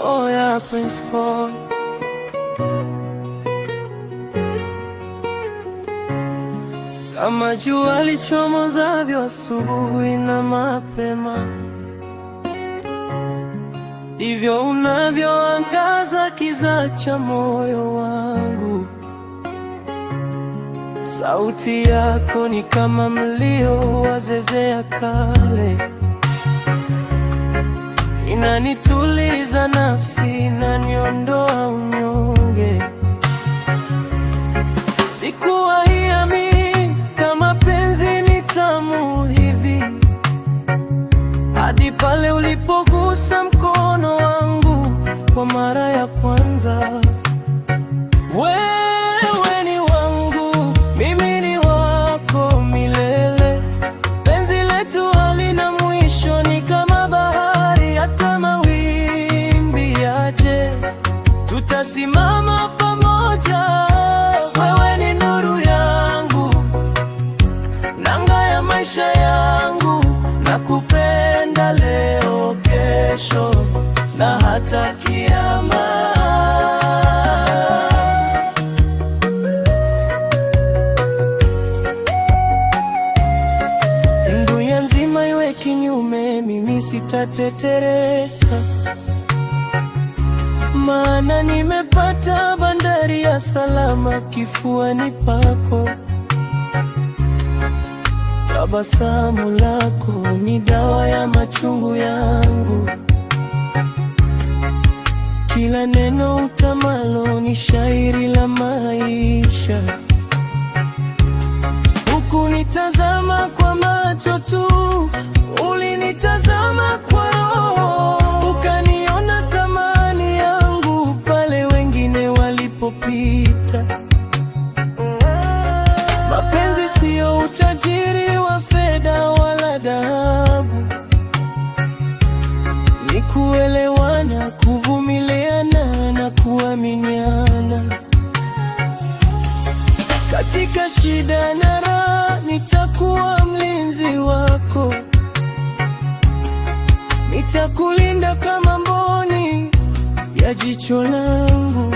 Oh yeah, Prince Paul. Kama jua lichomozavyo asubuhi na mapema, ndivyo unavyoangaza kiza cha moyo wangu. Sauti yako ni kama mlio wa zeze ya kale, inanituliza nafsi, inaniondoa unyonge. Sikuwahi kama penzi ni tamu hivi, hadi pale ulipogusa mkono wangu kwa mara ya kwanza. Wewe ni wangu, mimi ni wako milele. Penzi letu halina mwisho, ni kama bahari, hata mawimbi yaje, tutasimama pamoja. Wewe ni nuru yangu, nanga ya maisha yangu. Nakupenda leo, kesho na hata kiyama. Dunia nzima iwe kinyume, mimi sitatetereka, maana nimepata bandari ya salama kifuani pako. Tabasamu lako ni dawa ya machungu yangu, kila neno utamalo ni shairi la maisha. Hukunitazama kwa macho tu, ulinitazama kwa roho, ukaniona thamani yangu pale wengine walipopita. Mapenzi sio utajiri wa fedha wala dhahabu, ni kuelewana, kuvumiliana na kuaminiana. Katika shida na raha, nitakuwa mlinzi wako, nitakulinda kama mboni ya jicho langu.